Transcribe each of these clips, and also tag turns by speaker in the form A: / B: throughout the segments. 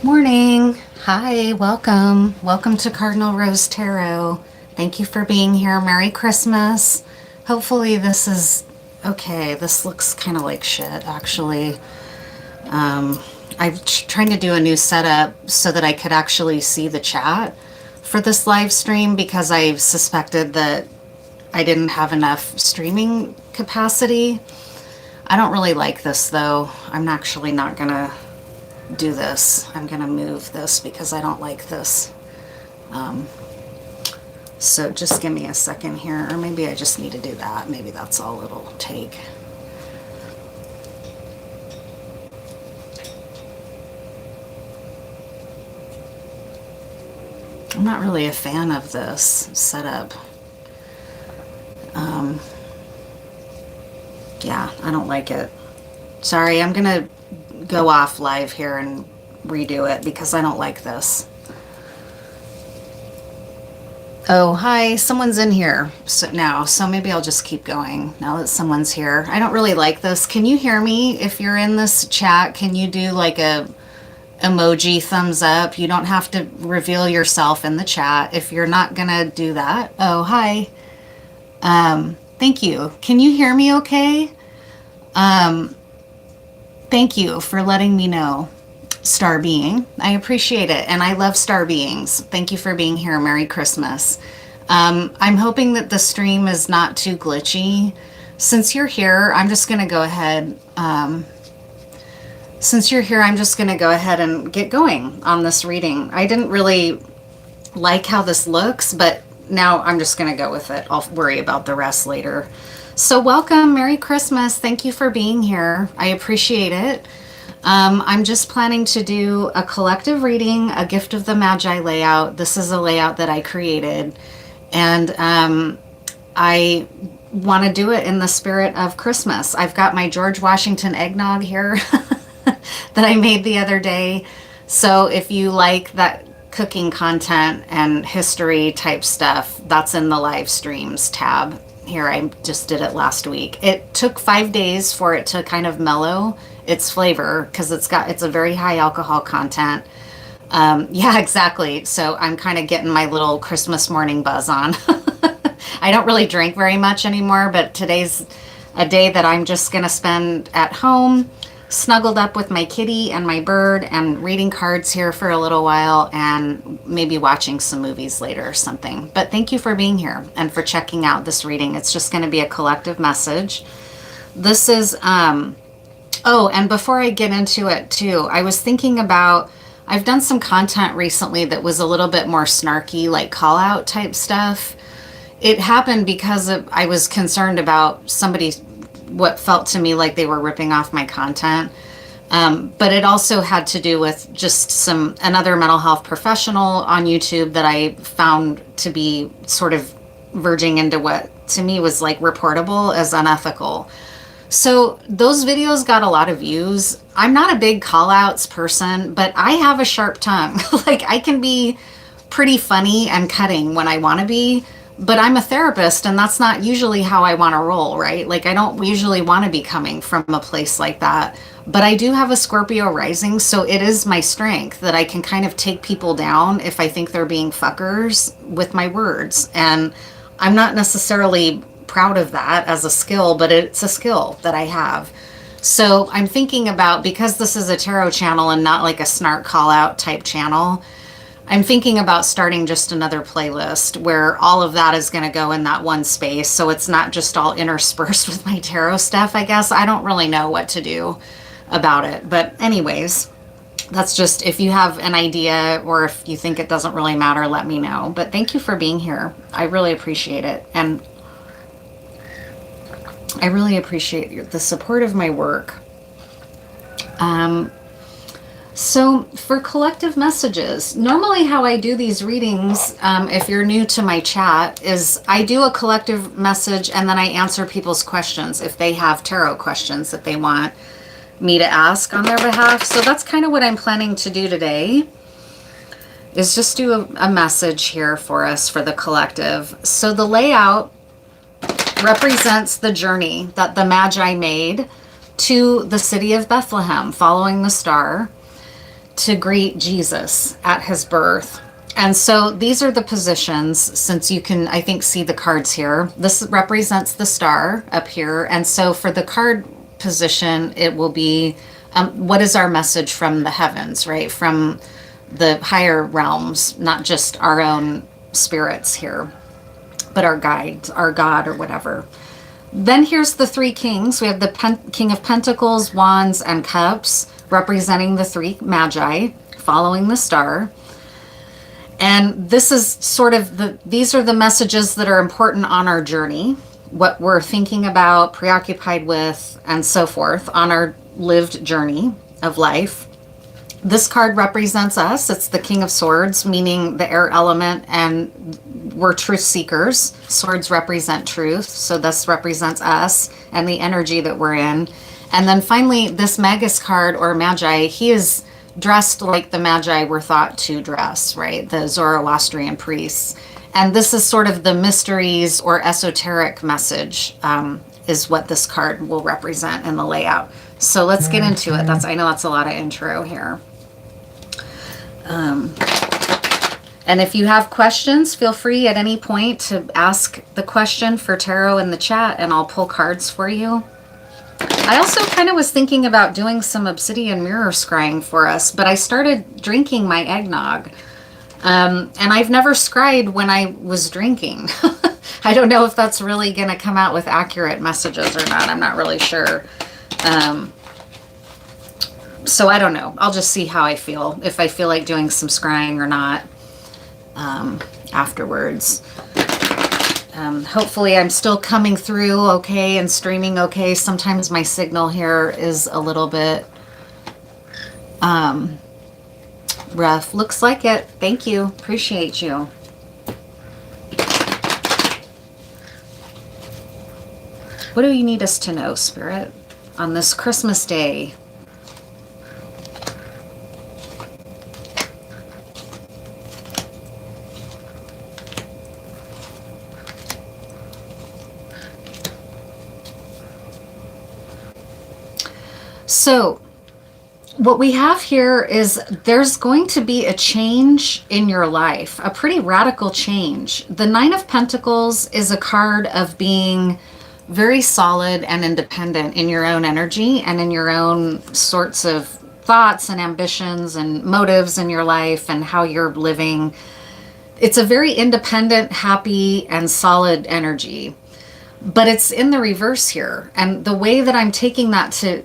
A: Morning. Hi, welcome. Welcome to Cardinal Rose Tarot. Thank you for being here. Merry Christmas. Hopefully this is okay. This looks kind of like shit, actually. I'm trying to do a new setup so that I could actually see the chat for this live stream because I suspected that I didn't have enough streaming capacity. I don't really like this though. I'm actually not gonna do this. I'm gonna move this because I don't like this. So just give me a second here, or maybe I just need to do that. Maybe that's all it'll take. I'm not really a fan of this setup. Yeah, I don't like it. Sorry, I'm gonna go off live here and redo it because I don't like this. Oh, hi, someone's in here so maybe I'll just keep going now that someone's here. I don't really like this. Can you hear me? If you're in this chat, can you do like a emoji thumbs up? You don't have to reveal yourself in the chat if you're not gonna do that. Oh, hi. Thank you. Can you hear me okay? Thank you for letting me know, Star Being. I appreciate it, and I love Star Beings. Thank you for being here. Merry Christmas. I'm hoping that the stream is not too glitchy. Since you're here, I'm just going to go ahead. Since you're here, I'm just going to go ahead and get going on this reading. I didn't really like how this looks, but now I'm just going to go with it. I'll worry about the rest later. So welcome, Merry Christmas. Thank you for being here. I appreciate it. I'm just planning to do a collective reading, a Gift of the Magi layout. This is a layout that I created, and I want to do it in the spirit of Christmas. I've got my George Washington eggnog here that I made the other day. So if you like that cooking content and history type stuff, that's in the live streams tab. Here, I just did it last week. It took 5 days for it to kind of mellow its flavor because it's a very high alcohol content. Yeah, exactly. So I'm kind of getting my little Christmas morning buzz on. I don't really drink very much anymore, but today's a day that I'm just going to spend at home, snuggled up with my kitty and my bird and reading cards here for a little while and maybe watching some movies later or something. But thank you for being here and for checking out this reading. It's just going to be a collective message. This is, oh, and before I get into it too, I was thinking about, I've done some content recently that was a little bit more snarky, like call out type stuff. It happened because I was concerned about what felt to me like they were ripping off my content. But it also had to do with just another mental health professional on YouTube that I found to be sort of verging into what to me was like reportable as unethical. So those videos got a lot of views. I'm not a big call outs person, but I have a sharp tongue. Like I can be pretty funny and cutting when I want to be. But I'm a therapist, and that's not usually how I want to roll, right? Like, I don't usually want to be coming from a place like that. But I do have a Scorpio rising, so it is my strength that I can kind of take people down if I think they're being fuckers with my words. And I'm not necessarily proud of that as a skill, but it's a skill that I have. So I'm thinking about, because this is a tarot channel and not like a snark call out type channel, I'm thinking about starting just another playlist where all of that is going to go in that one space. So it's not just all interspersed with my tarot stuff, I guess. I don't really know what to do about it. But anyways, that's just, if you have an idea or if you think it doesn't really matter, let me know. But thank you for being here. I really appreciate it. And I really appreciate the support of my work. So for collective messages, normally how I do these readings, if you're new to my chat, is I do a collective message and then I answer people's questions if they have tarot questions that they want me to ask on their behalf. So that's kind of what I'm planning to do today, is just do a message here for us for the collective. So the layout represents the journey that the Magi made to the city of Bethlehem following the star. to greet Jesus at his birth. And so these are the positions, since you can, I think, see the cards here. This represents the star up here. And so for the card position, it will be, what is our message from the heavens, right? From the higher realms, not just our own spirits here, but our guides, our God, or whatever. Then here's the three kings. We have the King of Pentacles, Wands, and Cups, representing the three magi following the star. And this is sort of these are the messages that are important on our journey, what we're thinking about, preoccupied with, and so forth on our lived journey of life. This card represents us. It's the King of Swords, meaning the air element, and we're truth seekers. Swords represent truth, so this represents us and the energy that we're in. And then finally, this Magus card, or Magi, he is dressed like the Magi were thought to dress, right? The Zoroastrian priests. And this is sort of the mysteries or esoteric message, is what this card will represent in the layout. So let's get into it. I know that's a lot of intro here. And if you have questions, feel free at any point to ask the question for tarot in the chat, and I'll pull cards for you. I also kind of was thinking about doing some obsidian mirror scrying for us, but I started drinking my eggnog. And I've never scryed when I was drinking. I don't know if that's really going to come out with accurate messages or not. I'm not really sure. So I don't know. I'll just see how I feel, if I feel like doing some scrying or not afterwards. Hopefully I'm still coming through okay and streaming okay. Sometimes my signal here is a little bit rough. Looks like it. Thank you. Appreciate you. What do you need us to know, Spirit, on this Christmas Day? So what we have here is there's going to be a change in your life, a pretty radical change. The Nine of Pentacles is a card of being very solid and independent in your own energy and in your own sorts of thoughts and ambitions and motives in your life and how you're living. It's a very independent, happy, and solid energy. But it's in the reverse here. And the way that I'm taking that to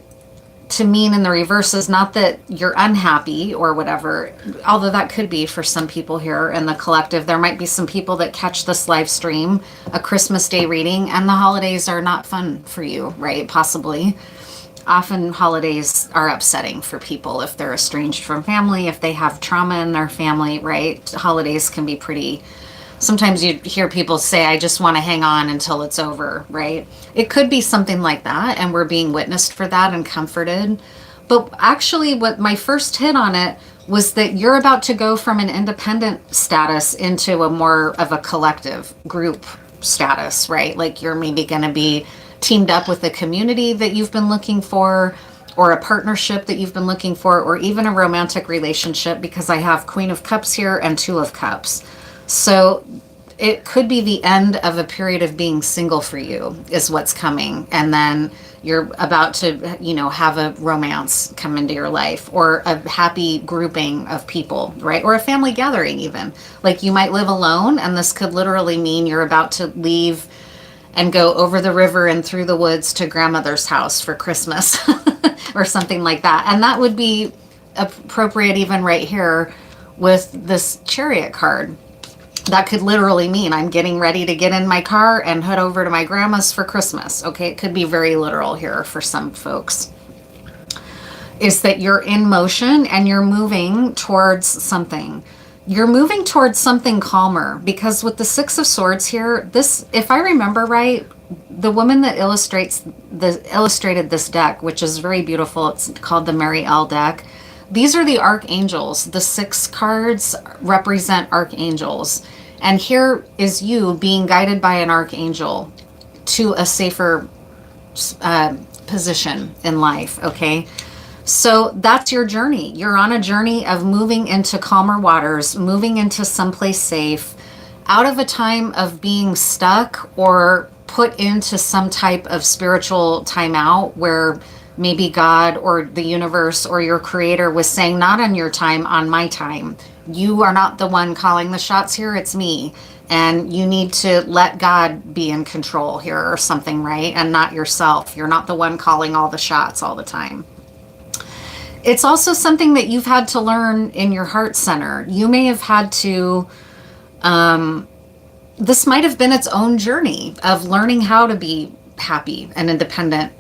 A: mean in the reverse is not that you're unhappy or whatever, although that could be for some people here in the collective. There might be some people that catch this live stream, a Christmas Day reading, and the holidays are not fun for you, right? Possibly. Often holidays are upsetting for people if they're estranged from family, if they have trauma in their family, right? Holidays can be pretty... Sometimes you hear people say, I just want to hang on until it's over, right? It could be something like that, and we're being witnessed for that and comforted. But actually, what my first hit on it was that you're about to go from an independent status into a more of a collective group status, right? Like you're maybe going to be teamed up with a community that you've been looking for, or a partnership that you've been looking for, or even a romantic relationship, because I have Queen of Cups here and Two of Cups. So it could be the end of a period of being single for you is what's coming. And then you're about to, you know, have a romance come into your life, or a happy grouping of people, right? Or a family gathering even. Like you might live alone, and this could literally mean you're about to leave and go over the river and through the woods to grandmother's house for Christmas or something like that. And that would be appropriate even right here with this Chariot card. That could literally mean I'm getting ready to get in my car and head over to my grandma's for Christmas. Okay, it could be very literal here for some folks. Is that you're in motion and you're moving towards something. You're moving towards something calmer, because with the Six of Swords here, this, if I remember right, the woman that illustrated this deck, which is very beautiful, it's called the Mary L deck. These are the archangels. The 6 cards represent archangels. And here is you being guided by an archangel to a safer position in life, okay? So that's your journey. You're on a journey of moving into calmer waters, moving into someplace safe, out of a time of being stuck or put into some type of spiritual timeout where maybe God or the universe or your creator was saying, not on your time, on my time. You are not the one calling the shots here, it's me. And you need to let God be in control here or something, right? And not yourself. You're not the one calling all the shots all the time. It's also something that you've had to learn in your heart center. You may have had to, this might have been its own journey of learning how to be happy and independent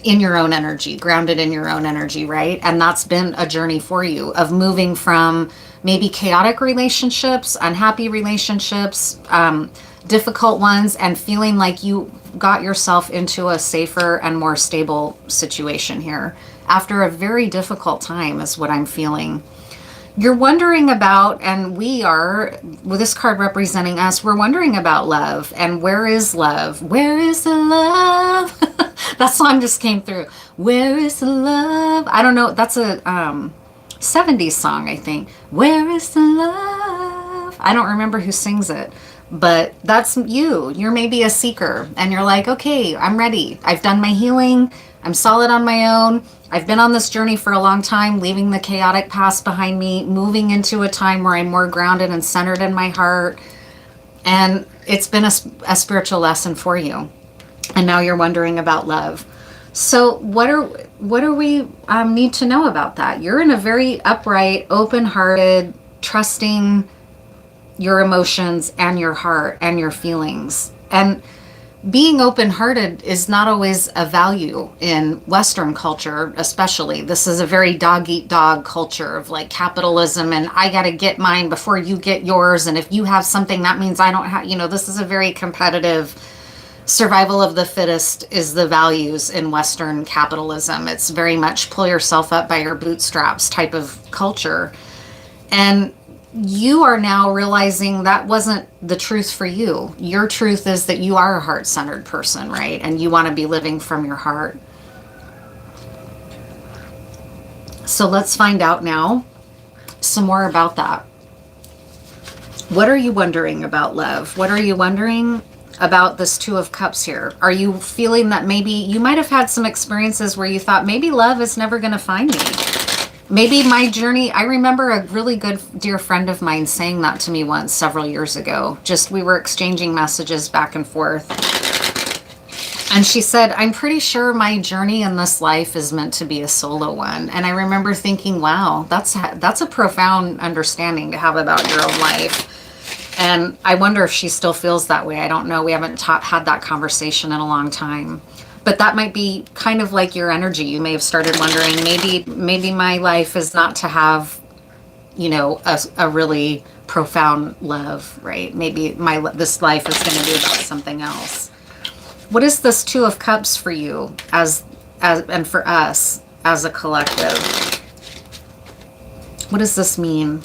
A: in your own energy, grounded in your own energy, right? And that's been a journey for you of moving from maybe chaotic relationships, unhappy relationships, difficult ones, and feeling like you got yourself into a safer and more stable situation here after a very difficult time is what I'm feeling. You're wondering about, and we are, with this card representing us, we're wondering about love. And where is love? Where is the love? That song just came through. Where is the love? I don't know. That's a 70s song, I think. Where is the love? I don't remember who sings it. But that's you. You're maybe a seeker. And you're like, okay, I'm ready. I've done my healing. I'm solid on my own. I've been on this journey for a long time, leaving the chaotic past behind me, moving into a time where I'm more grounded and centered in my heart. And it's been a spiritual lesson for you. And now you're wondering about love. So what do we need to know about that? You're in a very upright, open-hearted, trusting your emotions and your heart and your feelings. And being open-hearted is not always a value in Western culture, especially. This is a very dog-eat-dog culture of like capitalism and I got to get mine before you get yours. And if you have something, that means I don't have, this is a very competitive survival of the fittest is the values in Western capitalism. It's very much pull yourself up by your bootstraps type of culture. And you are now realizing that wasn't the truth for you. Your truth is that you are a heart-centered person, right? And you want to be living from your heart. So let's find out now some more about that. What are you wondering about love? What are you wondering about this Two of Cups here? Are you feeling that maybe you might have had some experiences where you thought maybe love is never going to find me? Maybe my journey, I remember a really good dear friend of mine saying that to me once several years ago. Just we were exchanging messages back and forth. And she said, I'm pretty sure my journey in this life is meant to be a solo one. And I remember thinking, wow, that's a profound understanding to have about your own life. And I wonder if she still feels that way. I don't know. We haven't had that conversation in a long time. But that might be kind of like your energy. You may have started wondering, maybe my life is not to have, a really profound love, right? Maybe this life is going to be about something else. What is this Two of Cups for you as and for us as a collective? What does this mean?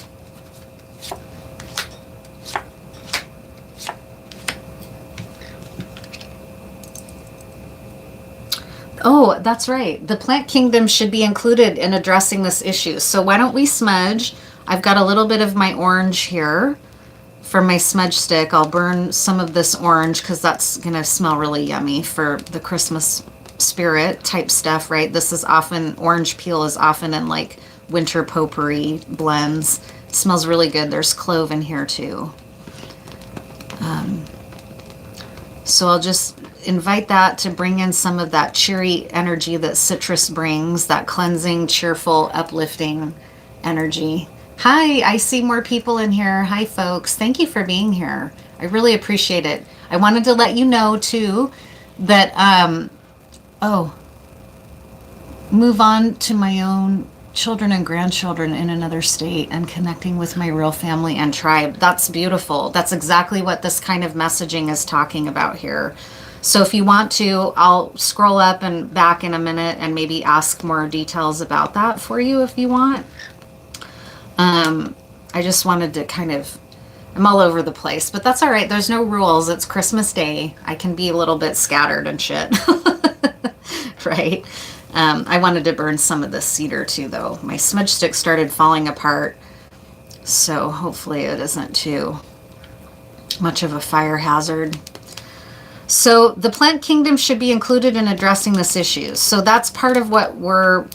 A: Oh, that's right. The plant kingdom should be included in addressing this issue. So why don't we smudge? I've got a little bit of my orange here from my smudge stick. I'll burn some of this orange because that's going to smell really yummy for the Christmas spirit type stuff, right? This is often, orange peel is often in like winter potpourri blends. It smells really good. There's clove in here too. So I'll just invite that to bring in some of that cheery energy that citrus brings, that cleansing, cheerful, uplifting energy. Hi, I see more people in here. Hi, folks. Thank you for being here. I really appreciate it. I wanted to let you know, too, that, move on to my own children and grandchildren in another state and connecting with my real family and tribe. That's beautiful. That's exactly what this kind of messaging is talking about here. So if you want to, I'll scroll up and back in a minute and maybe ask more details about that for you if you want. I just wanted to I'm all over the place, but that's all right. There's no rules. It's Christmas Day. I can be a little bit scattered and shit. Right? I wanted to burn some of this cedar too, though. My smudge stick started falling apart, so hopefully it isn't too much of a fire hazard. So the plant kingdom should be included in addressing this issue. So that's part of what we're,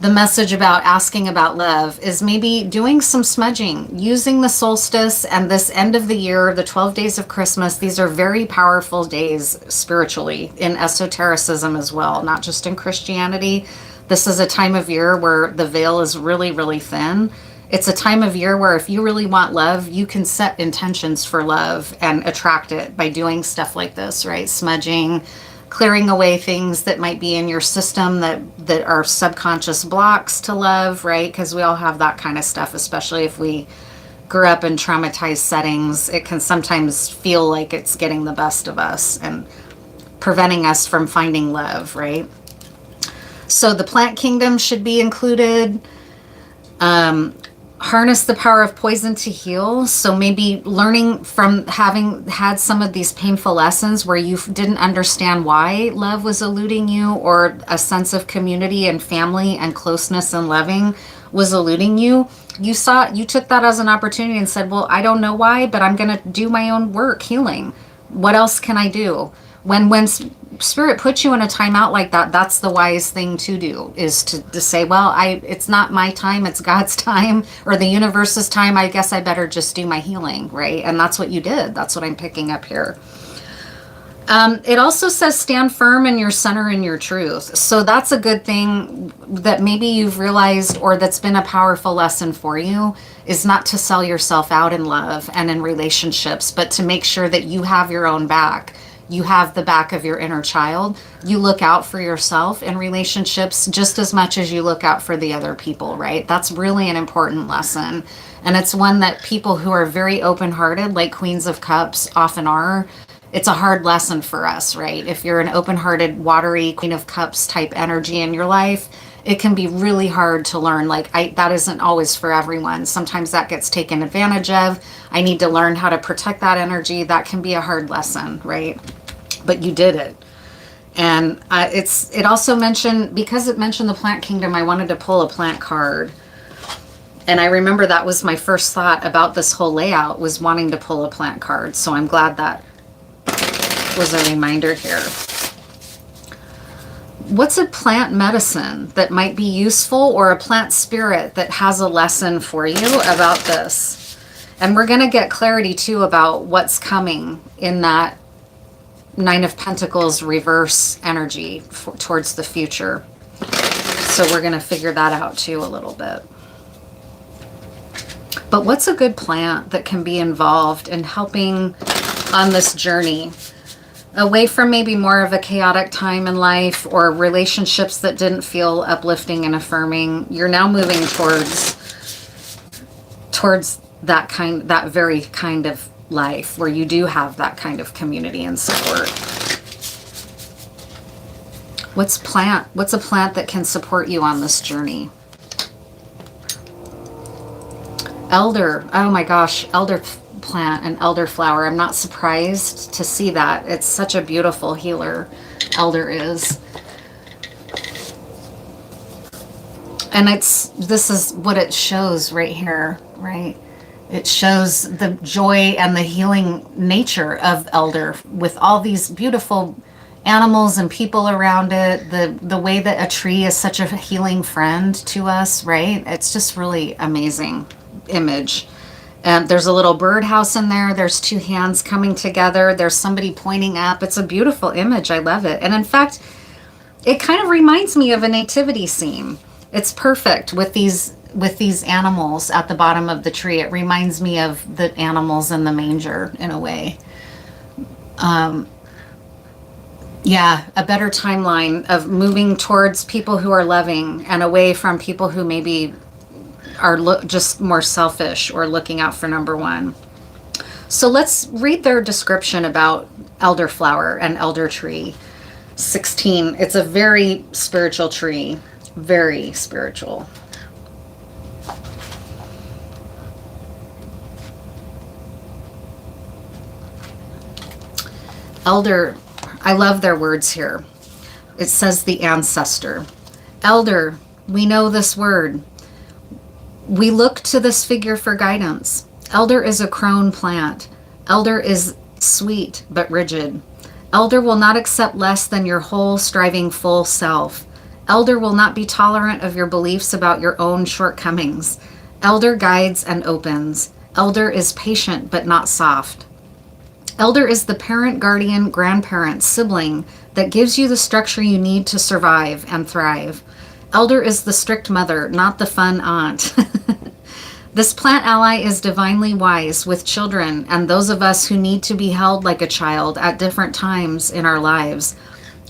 A: the message about asking about love is maybe doing some smudging, using the solstice and this end of the year, the 12 days of Christmas. These are very powerful days spiritually, in esotericism as well, not just in Christianity. This is a time of year where the veil is really, really thin. It's a time of year where if you really want love, you can set intentions for love and attract it by doing stuff like this, right? Smudging, clearing away things that might be in your system that are subconscious blocks to love, right? Because we all have that kind of stuff, especially if we grew up in traumatized settings. It can sometimes feel like it's getting the best of us and preventing us from finding love, right? So the plant kingdom should be included. Harness the power of poison to heal. So maybe learning from having had some of these painful lessons where you didn't understand why love was eluding you, or a sense of community and family and closeness and loving was eluding you. You took that as an opportunity and said, well, I don't know why, but I'm going to do my own work healing. What else can I do? When spirit puts you in a timeout like that, that's the wise thing to do, is to say, well, it's not my time, it's God's time, or the universe's time. I guess I better just do my healing, right? And that's what you did. That's what I'm picking up here. It also says stand firm in your center and your truth. So that's a good thing that maybe you've realized, or that's been a powerful lesson for you, is not to sell yourself out in love and in relationships, but to make sure that you have your own back. You have the back of your inner child. You look out for yourself in relationships just as much as you look out for the other people, right? That's really an important lesson. And it's one that people who are very open-hearted, like Queens of Cups often are, it's a hard lesson for us, right? If you're an open-hearted, watery Queen of Cups type energy in your life, it can be really hard to learn. That isn't always for everyone. Sometimes that gets taken advantage of. I need to learn how to protect that energy. That can be a hard lesson, right? But you did it. And it also mentioned, because it mentioned the plant kingdom, I wanted to pull a plant card. And I remember that was my first thought about this whole layout, was wanting to pull a plant card. So I'm glad that was a reminder here. What's a plant medicine that might be useful, or a plant spirit that has a lesson for you about this? And we're going to get clarity too about what's coming in that Nine of Pentacles reverse energy towards the future. So we're going to figure that out too a little bit. But what's a good plant that can be involved in helping on this journey? Away from maybe more of a chaotic time in life, or relationships that didn't feel uplifting and affirming. You're now moving towards that very kind of life where you do have that kind of community and support. What's a plant that can support you on this journey? Elder. Oh my gosh, elder plant and elderflower. I'm not surprised to see that. It's such a beautiful healer, elder is. And this is what it shows right here, right? It shows the joy and the healing nature of elder, with all these beautiful animals and people around it. The way that a tree is such a healing friend to us, right? It's just really amazing image. There's a little birdhouse in there. There's two hands coming together. There's somebody pointing up. It's a beautiful image. I love it. And in fact, it kind of reminds me of a nativity scene. It's perfect with these animals at the bottom of the tree. It reminds me of the animals in the manger in a way. Yeah, a better timeline of moving towards people who are loving and away from people who maybe are just more selfish or looking out for number one. So let's read their description about elderflower and elder tree. 16. It's a very spiritual tree. Very spiritual. Elder, I love their words here. it says the ancestor. Elder, we know this word. We look to this figure for guidance. Elder is a crone plant. Elder is sweet but rigid. Elder will not accept less than your whole, striving, full self. Elder will not be tolerant of your beliefs about your own shortcomings. Elder guides and opens. Elder is patient but not soft. Elder is the parent, guardian, grandparent, sibling that gives you the structure you need to survive and thrive. Elder is the strict mother, not the fun aunt. This plant ally is divinely wise with children and those of us who need to be held like a child at different times in our lives.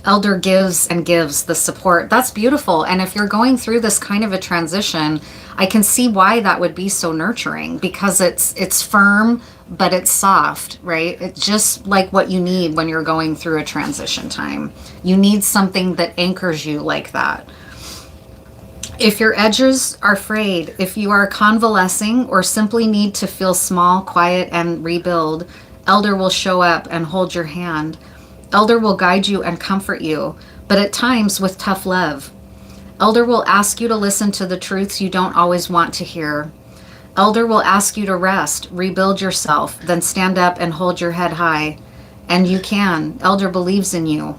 A: Elder gives and gives the support. That's beautiful. And if you're going through this kind of a transition, I can see why that would be so nurturing, because it's firm, but it's soft, right? It's just like what you need when you're going through a transition time. You need something that anchors you like that. If your edges are frayed, if you are convalescing or simply need to feel small, quiet, and rebuild, Elder will show up and hold your hand. Elder will guide you and comfort you, but at times with tough love. Elder will ask you to listen to the truths you don't always want to hear. Elder will ask you to rest, rebuild yourself, then stand up and hold your head high. And you can. Elder believes in you.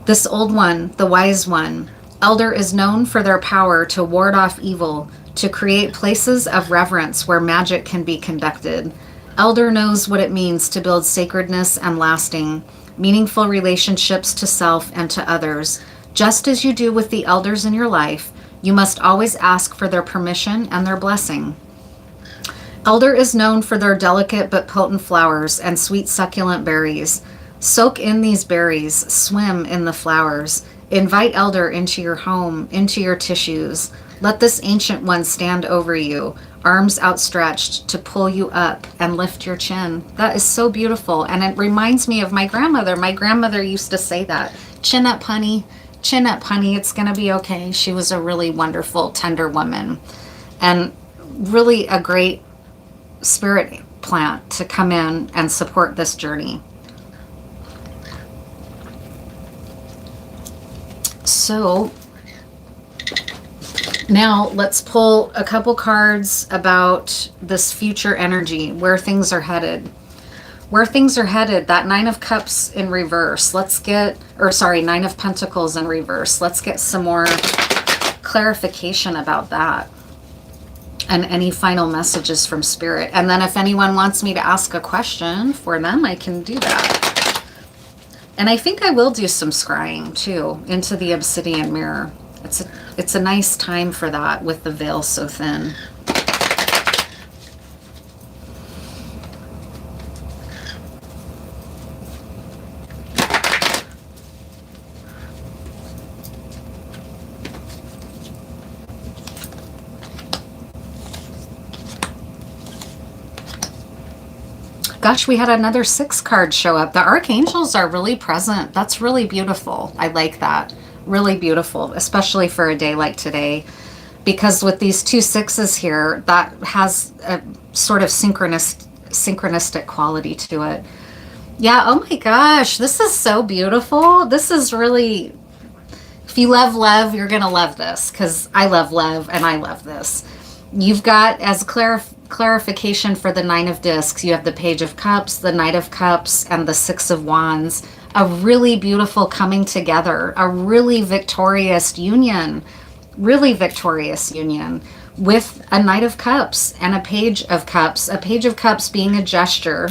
A: This old one, the wise one, Elder is known for their power to ward off evil, to create places of reverence where magic can be conducted. Elder knows what it means to build sacredness and lasting, meaningful relationships to self and to others. Just as you do with the elders in your life, you must always ask for their permission and their blessing. Elder is known for their delicate but potent flowers and sweet succulent berries. Soak in these berries, swim in the flowers. Invite Elder into your home, into your tissues. Let this ancient one stand over you, arms outstretched to pull you up and lift your chin. That is so beautiful. And it reminds me of my grandmother. My grandmother used to say that. Chin up, honey. Chin up, honey. It's going to be okay. She was a really wonderful, tender woman. And really a great spirit plant to come in and support this journey. So now let's pull a couple cards about this future energy, where things are headed. Where things are headed, that Nine of Cups in reverse. Nine of Pentacles in reverse. Let's get some more clarification about that. And any final messages from Spirit. And then if anyone wants me to ask a question for them, I can do that. And I think I will do some scrying too into the Obsidian mirror. It's a nice time for that with the veil so thin. Gosh, we had another 6 card show up. The archangels are really present. That's really beautiful. I like that. Really beautiful, especially for a day like today. Because with these 2 6s here, that has a sort of synchronistic quality to it. Yeah, oh my gosh, this is so beautiful. This is really, if you love love, you're going to love this. Because I love love and I love this. You've got, as clarification for the 9 of Discs, you have the Page of Cups, the Knight of Cups, and the 6 of Wands. A really beautiful coming together, a really victorious union with a Knight of Cups and a Page of Cups. A Page of Cups being a gesture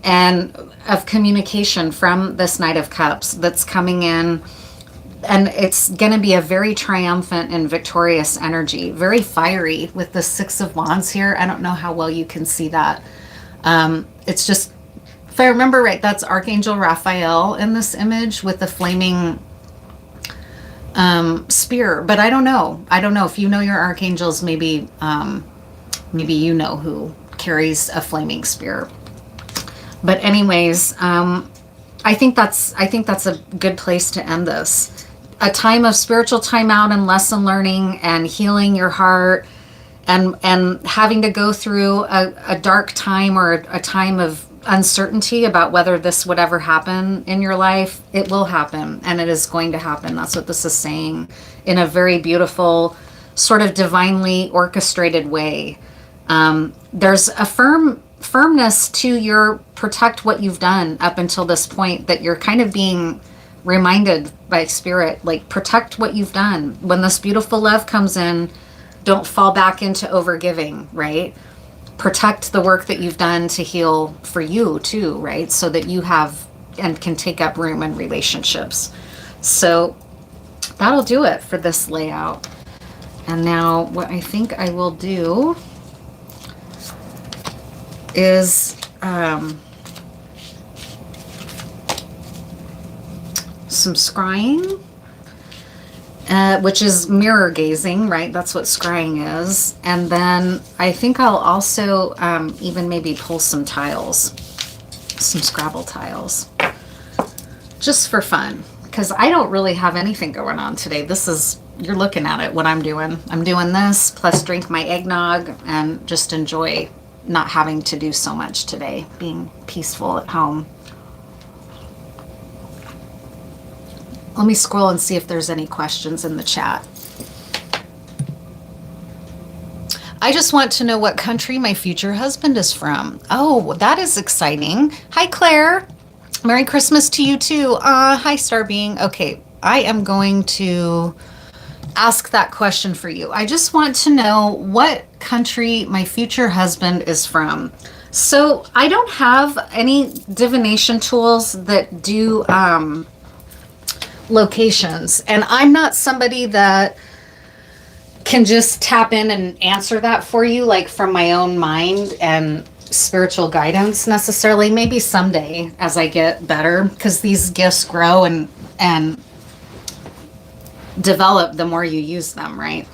A: and of communication from this Knight of Cups that's coming in. And it's going to be a very triumphant and victorious energy. Very fiery with the 6 of Wands here. I don't know how well you can see that. It's just, if I remember right, that's Archangel Raphael in this image with the flaming spear. But I don't know. I don't know. If you know your archangels, maybe you know who carries a flaming spear. But anyways, I think that's a good place to end this. A time of spiritual timeout and lesson learning and healing your heart and having to go through a dark time or a time of uncertainty about whether this would ever happen in your life, it will happen, and it is going to happen. That's what this is saying in a very beautiful, sort of divinely orchestrated way. There's a firmness to your protect what you've done up until this point that you're kind of being reminded by spirit, like protect what you've done. When this beautiful love comes in, don't fall back into overgiving, right? Protect the work that you've done to heal for you too, right? So that you have and can take up room in relationships. So that'll do it for this layout. And now what I think I will do is some scrying, which is mirror gazing, right? That's what scrying is. And then I think I'll also even maybe pull some tiles, some Scrabble tiles, just for fun, because I don't really have anything going on today. This is, you're looking at it, what I'm doing. I'm doing this, plus drink my eggnog and just enjoy not having to do so much today, being peaceful at home. Let me scroll and see if there's any questions in the chat. I just want to know what country my future husband is from. Oh, that is exciting. Hi, Claire. Merry Christmas to you too. Hi, Star Being. Okay, I am going to ask that question for you. I just want to know what country my future husband is from. So I don't have any divination tools that do locations, and I'm not somebody that can just tap in and answer that for you, like from my own mind and spiritual guidance necessarily. Maybe someday as I get better, because these gifts grow and develop the more you use them, right?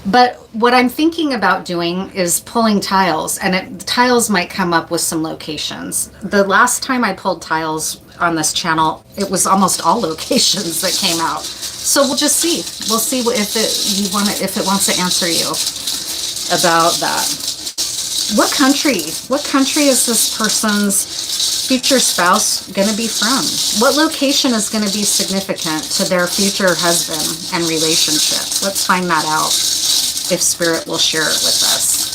A: But what I'm thinking about doing is pulling tiles, and tiles might come up with some locations. The last time I pulled tiles on this channel, it was almost all locations that came out. So we'll just see. We'll see if it wants to answer you about that. What country is this person's future spouse going to be from? What location is going to be significant to their future husband and relationship? Let's find that out, if Spirit will share it with us.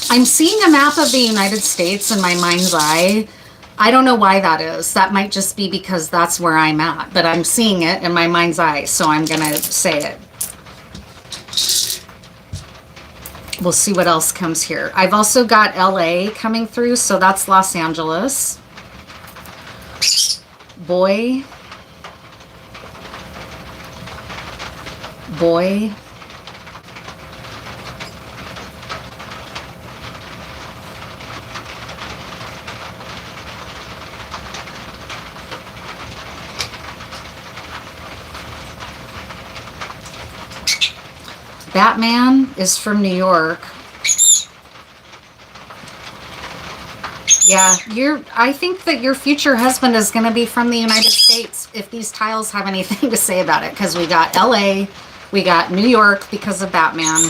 A: I'm seeing a map of the United States in my mind's eye. I don't know why that is. That might just be because that's where I'm at, but I'm seeing it in my mind's eye, so I'm going to say it. We'll see what else comes here. I've also got LA coming through, so that's Los Angeles. Boy. Batman is from New York. Yeah, I think that your future husband is going to be from the United States, if these tiles have anything to say about it, because we got LA, we got New York because of Batman,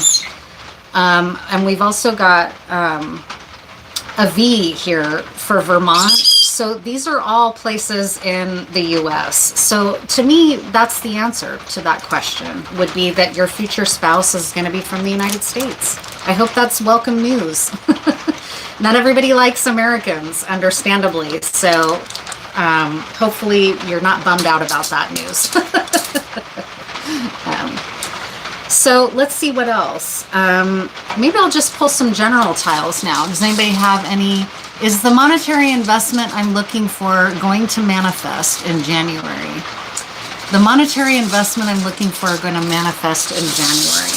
A: and we've also got a V here for Vermont. So these are all places in the US. So to me, that's the answer to that question, would be that your future spouse is going to be from the United States. I hope that's welcome news. Not everybody likes Americans, understandably. So hopefully you're not bummed out about that news. So let's see what else. Maybe I'll just pull some general tiles now. Does anybody have any? Is the monetary investment I'm looking for going to manifest in January? The monetary investment I'm looking for are going to manifest in January.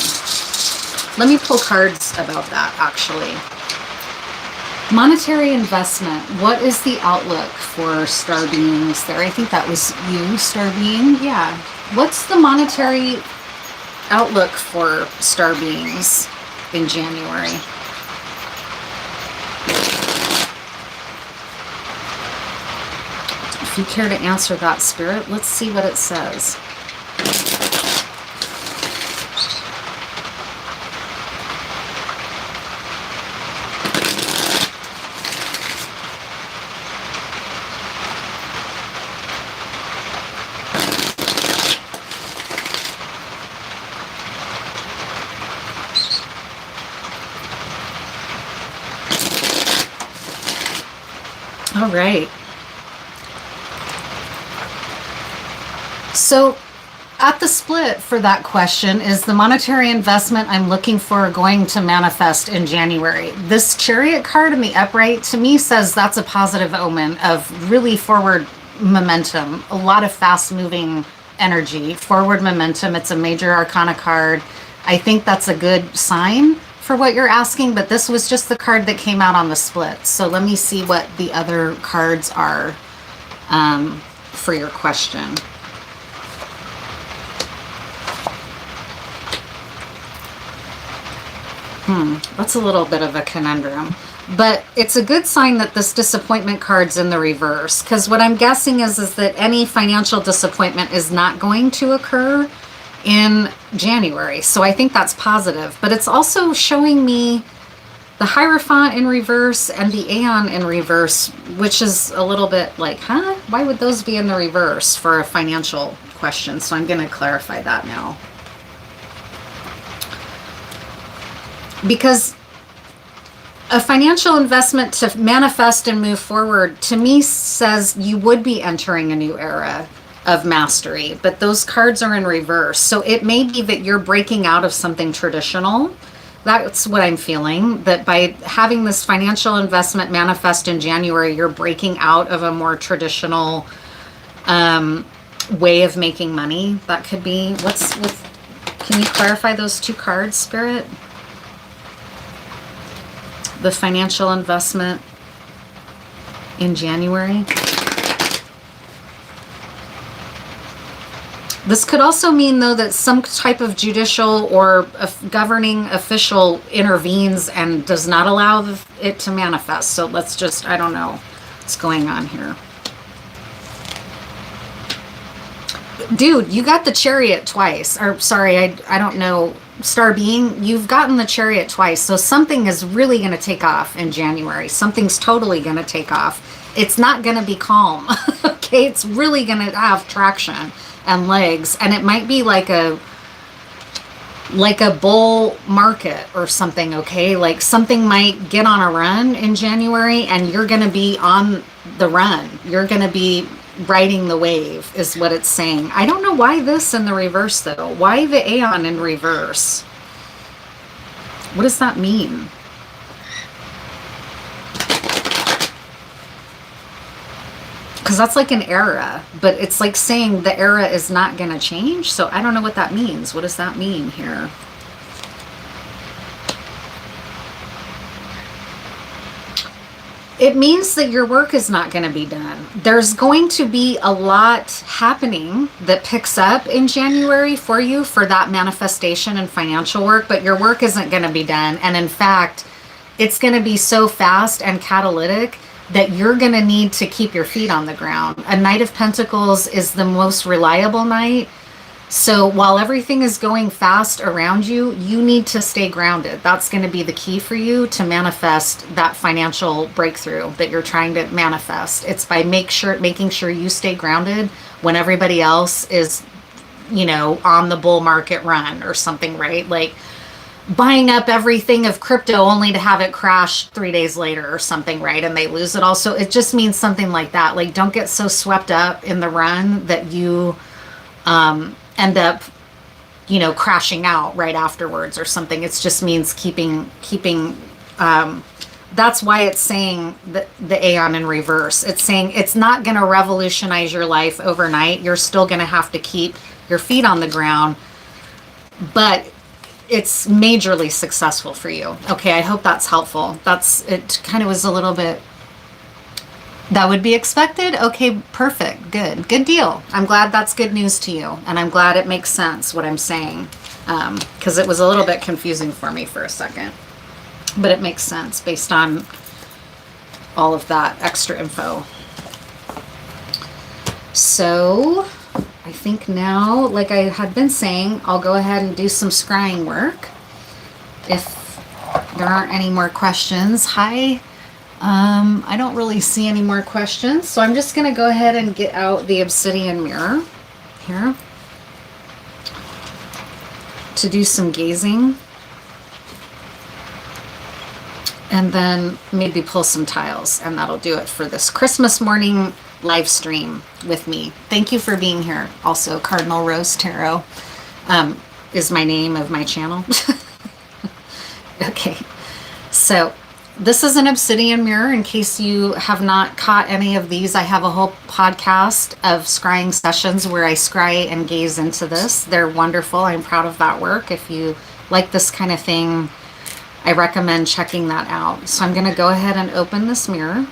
A: Let me pull cards about that, actually. Monetary investment. What is the outlook for star beings there? I think that was you, star being. Yeah. What's the monetary outlook for star beings in January? If you care to answer that, Spirit, let's see what it says. All right. So at the split for that question, is the monetary investment I'm looking for going to manifest in January? This Chariot card in the upright to me says that's a positive omen of really forward momentum, a lot of fast moving energy, forward momentum. It's a major arcana card. I think that's a good sign for what you're asking, but this was just the card that came out on the split. So let me see what the other cards are for your question. That's a little bit of a conundrum, but it's a good sign that this disappointment card's in the reverse, because what I'm guessing is that any financial disappointment is not going to occur in January. So I think that's positive, but it's also showing me the Hierophant in reverse and the Aeon in reverse, which is a little bit like, huh? Why would those be in the reverse for a financial question? So I'm going to clarify that now. Because a financial investment to manifest and move forward, to me, says you would be entering a new era of mastery, but those cards are in reverse. So it may be that you're breaking out of something traditional. That's what I'm feeling, that by having this financial investment manifest in January, you're breaking out of a more traditional way of making money. That could be, can you clarify those two cards, Spirit? The financial investment in January. This could also mean, though, that some type of judicial or governing official intervenes and does not allow it to manifest. So let's just, I don't know what's going on here. Dude, you got the Chariot twice. Or sorry, I don't know. Star Being, you've gotten the Chariot twice. So something is really going to take off in January. Something's totally going to take off. It's not going to be calm. Okay, it's really going to have traction and legs, and it might be like a bull market or something. Okay, like something might get on a run in January and you're going to be on the run. You're going to be riding the wave is what it's saying. I don't know why this in the reverse, though. Why the Aeon in reverse? What does that mean? Because that's like an era, but it's like saying the era is not going to change. So I don't know what that means. What does that mean here? It means that your work is not going to be done. There's going to be a lot happening that picks up in January for you for that manifestation and financial work, but your work isn't going to be done. And in fact, it's going to be so fast and catalytic that you're going to need to keep your feet on the ground. A Knight of Pentacles is the most reliable knight. So while everything is going fast around you, you need to stay grounded. That's going to be the key for you to manifest that financial breakthrough that you're trying to manifest. It's by making sure you stay grounded when everybody else is, on the bull market run or something, right? Like buying up everything of crypto only to have it crash 3 days later or something, right? And they lose it all. So it just means something like that. Like, don't get so swept up in the run that you end up, crashing out right afterwards or something. It just means keeping, that's why it's saying the Aeon in reverse. It's saying it's not going to revolutionize your life overnight. You're still going to have to keep your feet on the ground, but it's majorly successful for you. Okay, I hope that's helpful. It kind of was a little bit, that would be expected. Okay, perfect. Good deal. I'm glad that's good news to you. And I'm glad it makes sense what I'm saying. Because it was a little bit confusing for me for a second. But it makes sense based on all of that extra info. So I think now, like I had been saying, I'll go ahead and do some scrying work. If there aren't any more questions. Hi. I don't really see any more questions, so I'm just going to go ahead and get out the Obsidian mirror here to do some gazing. and then maybe pull some tiles, and that'll do it for this Christmas morning live stream with me. Thank you for being here. Also, Cardinal Rose Tarot is my name of my channel. Okay, so this is an obsidian mirror. In case you have not caught any of these, I have a whole podcast of scrying sessions where I scry and gaze into this. They're wonderful. I'm proud of that work. If you like this kind of thing, I recommend checking that out. So I'm going to go ahead and open this mirror.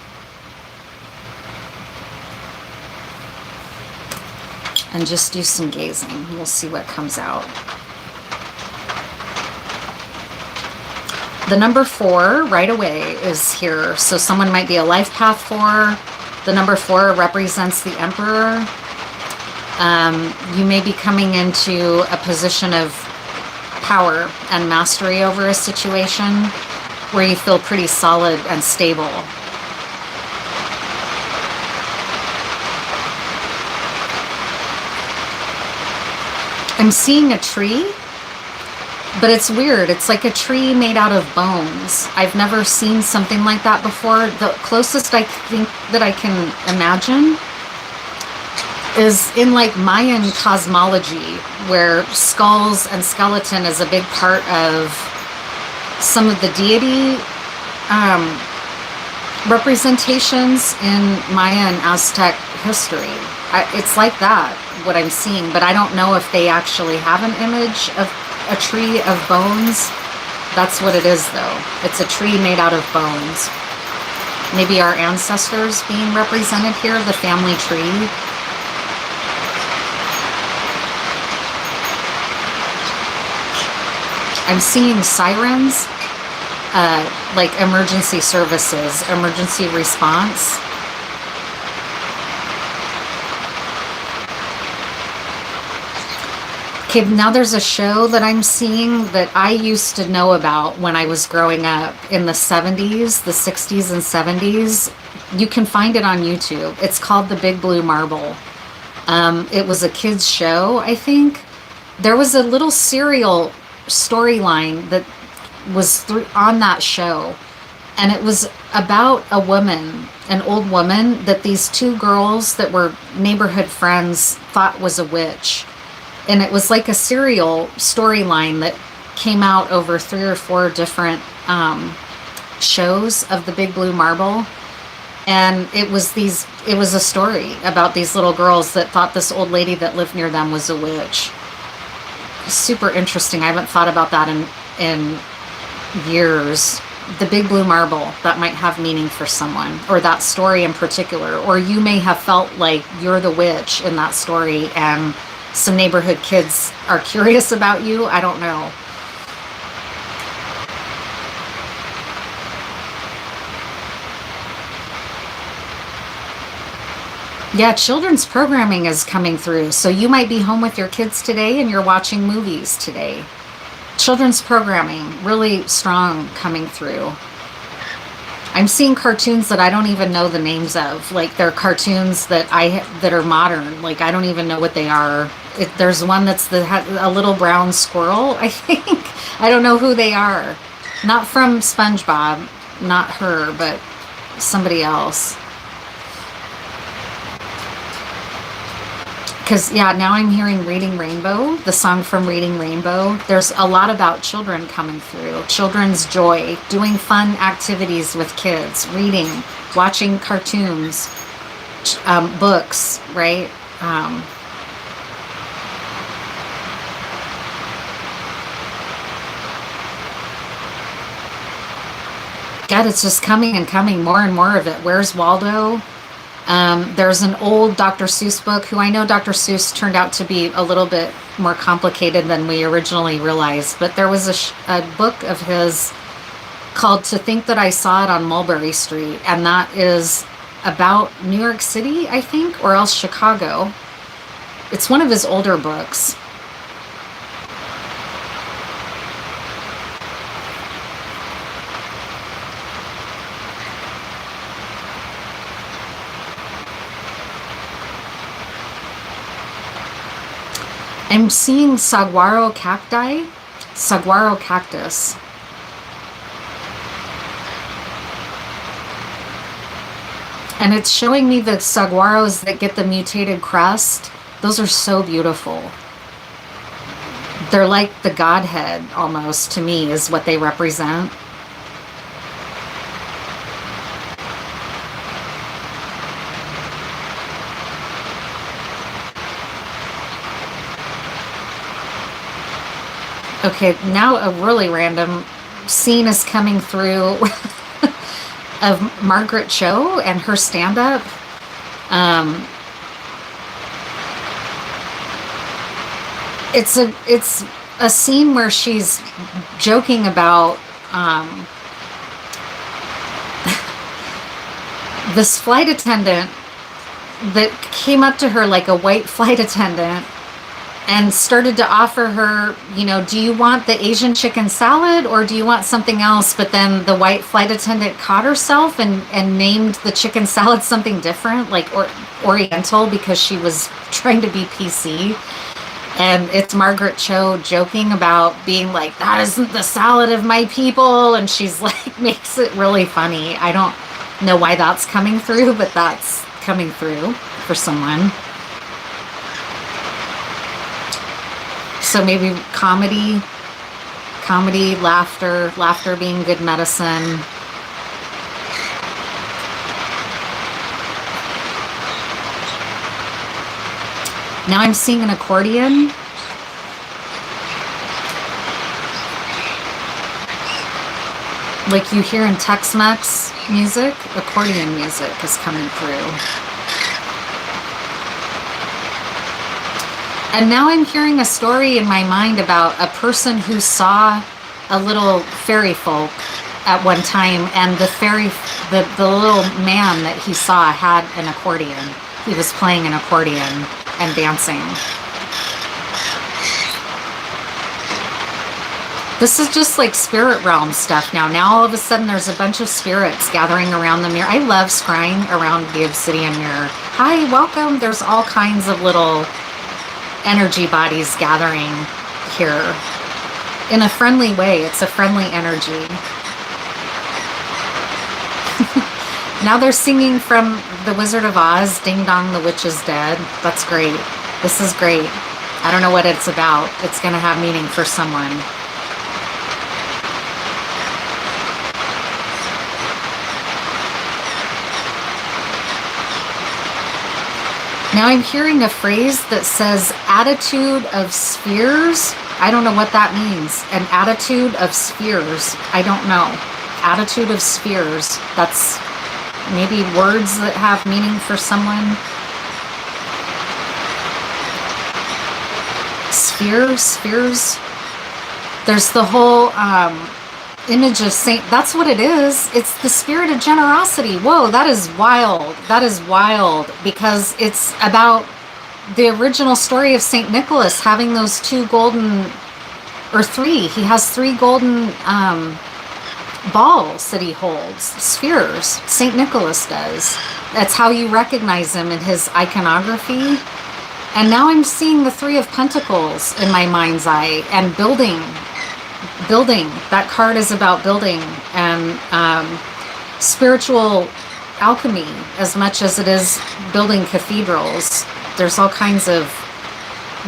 A: And just do some gazing. We'll see what comes out. The number 4 right away is here. So someone might be a life path 4. The number 4 represents the Emperor. You may be coming into a position of power and mastery over a situation where you feel pretty solid and stable. I'm seeing a tree, but it's weird. It's like a tree made out of bones. I've never seen something like that before. The closest I think that I can imagine is in like Mayan cosmology, where skulls and skeleton is a big part of some of the deity representations in Maya and Aztec history. It's like that, what I'm seeing, but I don't know if they actually have an image of a tree of bones. That's what it is, though. It's a tree made out of bones. Maybe our ancestors being represented here, the family tree. I'm seeing sirens, like emergency services, emergency response. Okay, now there's a show that I'm seeing that I used to know about when I was growing up in the 70s, the 60s and 70s. You can find it on YouTube. It's called The Big Blue Marble. It was a kid's show, I think. There was a little serial storyline that was on that show, and it was about a woman, an old woman, that these two girls that were neighborhood friends thought was a witch. And it was like a serial storyline that came out over 3 or 4 different shows of the Big Blue Marble. And it was a story about these little girls that thought this old lady that lived near them was a witch. Super interesting. I haven't thought about that in years. The Big Blue Marble, that might have meaning for someone, or that story in particular. Or you may have felt like you're the witch in that story, and some neighborhood kids are curious about you. I don't know. Yeah, children's programming is coming through. So you might be home with your kids today and you're watching movies today. Children's programming, really strong coming through. I'm seeing cartoons that I don't even know the names of. Like, they're cartoons that are modern. Like, I don't even know what they are. There's one that's a little brown squirrel, I think. I don't know who they are. Not from SpongeBob. Not her, but somebody else. Because, yeah, now I'm hearing Reading Rainbow, the song from Reading Rainbow. There's a lot about children coming through. Children's joy, doing fun activities with kids, reading, watching cartoons, books, right? God, it's just coming and coming, more and more of it. Where's Waldo? There's an old Dr. Seuss book, who I know Dr. Seuss turned out to be a little bit more complicated than we originally realized, but there was a book of his called To Think That I Saw It on Mulberry Street, and that is about New York City, I think, or else Chicago. It's one of his older books. I'm seeing saguaro cacti, saguaro cactus. And it's showing me the saguaros that get the mutated crust. Those are so beautiful. They're like the Godhead almost, to me, is what they represent. Okay, now a really random scene is coming through of Margaret Cho and her stand-up. It's a scene where she's joking about this flight attendant that came up to her, like a white flight attendant, and started to offer her, you know, do you want the Asian chicken salad or do you want something else? But then the white flight attendant caught herself and named the chicken salad something different, like Oriental, because she was trying to be PC. And it's Margaret Cho joking about being like, that isn't the salad of my people. And she's like, makes it really funny. I don't know why that's coming through, but that's coming through for someone. So maybe comedy, laughter being good medicine. Now I'm seeing an accordion. Like you hear in Tex-Mex music, accordion music is coming through. And now I'm hearing a story in my mind about a person who saw a little fairy folk at one time, and the little man that he saw had an accordion. He was playing an accordion and dancing. This is just like spirit realm stuff now. Now all of a sudden there's a bunch of spirits gathering around the mirror. I love scrying around the obsidian mirror. Hi, welcome. There's all kinds of little energy bodies gathering here in a friendly way. It's a friendly energy. Now they're singing from The Wizard of Oz, Ding Dong, the Witch is Dead. That's great. This is great. I don't know what it's about. It's going to have meaning for someone. Now I'm hearing a phrase that says attitude of spheres. I don't know what that means. An attitude of spheres. I don't know. Attitude of spheres. That's maybe words that have meaning for someone. Spheres. There's the whole image of Saint. That's what it is. It's the spirit of generosity. Whoa, that is wild. That is wild, because it's about the original story of Saint Nicholas having those two golden, or three. He has three golden balls that he holds, spheres. Saint Nicholas does. That's how you recognize him in his iconography. And now I'm seeing the Three of Pentacles in my mind's eye, and building. That card is about building and spiritual alchemy as much as it is building cathedrals. There's all kinds of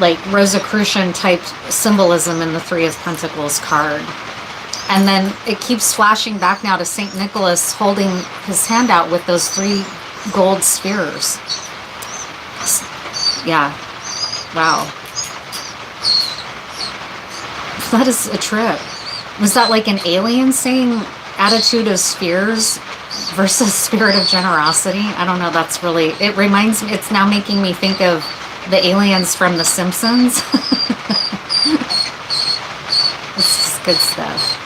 A: like Rosicrucian type symbolism in the Three of Pentacles card. And then it keeps flashing back now to Saint Nicholas holding his hand out with those three gold spheres. Yeah. Wow. That is a trip. Was that like an alien saying attitude of spheres versus spirit of generosity? I don't know. That's really, it reminds me, it's now making me think of the aliens from The Simpsons. It's just good stuff.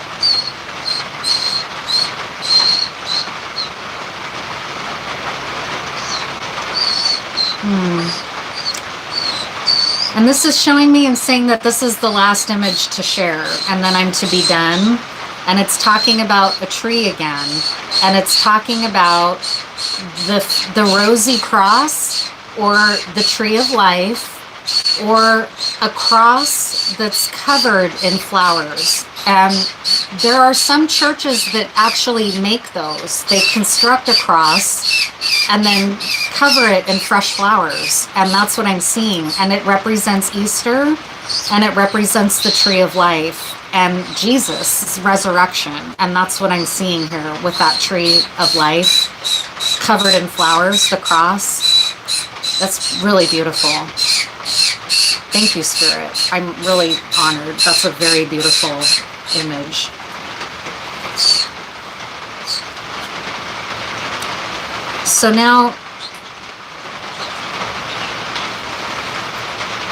A: And this is showing me and saying that this is the last image to share, and then I'm to be done. And it's talking about a tree again, and it's talking about the rosy cross, or the tree of life, or a cross that's covered in flowers. And there are some churches that actually make those. They construct a cross and then cover it in fresh flowers. And that's what I'm seeing. And it represents Easter, and it represents the tree of life and Jesus' resurrection. And that's what I'm seeing here with that tree of life covered in flowers, the cross. That's really beautiful. Thank you, Spirit. I'm really honored. That's a very beautiful image. So now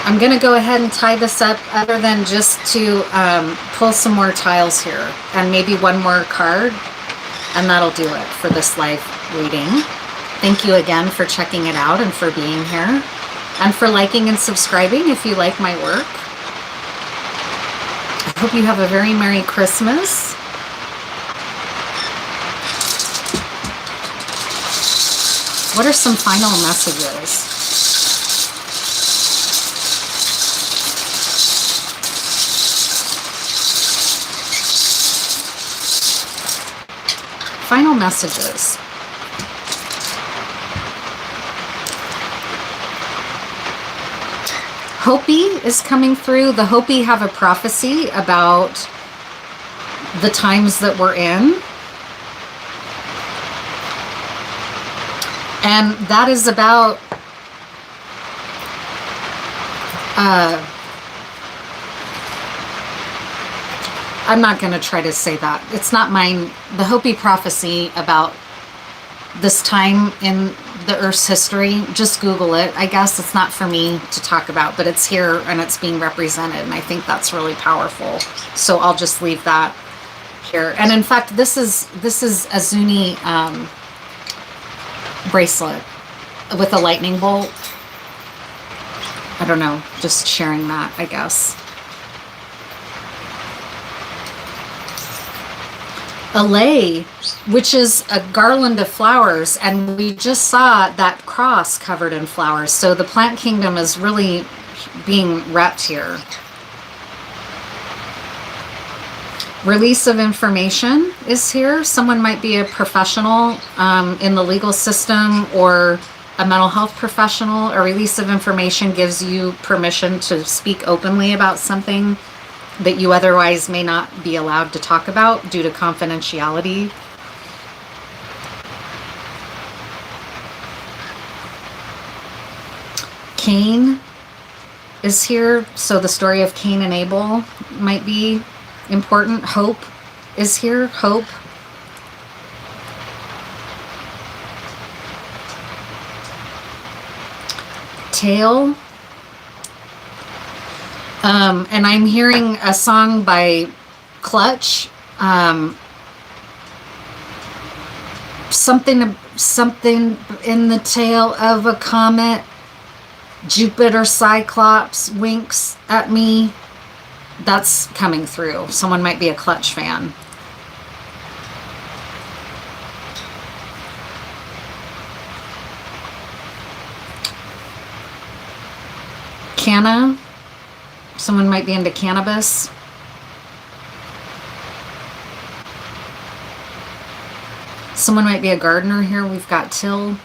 A: I'm going to go ahead and tie this up, other than just to pull some more tiles here and maybe one more card, and that'll do it for this live reading. Thank you again for checking it out and for being here, and for liking and subscribing if you like my work. I hope you have a very Merry Christmas. What are some final messages? Final messages. Hopi is coming through. The Hopi have a prophecy about the times that we're in. And that is about I'm not going to try to say that. It's not mine. The Hopi prophecy about this time in the Earth's history, just Google it. I guess it's not for me to talk about, but it's here and it's being represented, and I think that's really powerful. So I'll just leave that here. And in fact, this is a Zuni bracelet with a lightning bolt. I don't know, just sharing that, I guess. A lei, which is a garland of flowers, and we just saw that cross covered in flowers. So the plant kingdom is really being repped here. Release of information is here. Someone might be a professional in the legal system or a mental health professional. A release of information gives you permission to speak openly about something that you otherwise may not be allowed to talk about due to confidentiality. Cain is here, so the story of Cain and Abel might be important. Hope is here. Hope. Tail. And I'm hearing a song by Clutch. Something in the tail of a comet. Jupiter Cyclops winks at me. That's coming through. Someone might be a Clutch fan. Canna. Someone might be into cannabis. Someone might be a gardener here. We've got Till.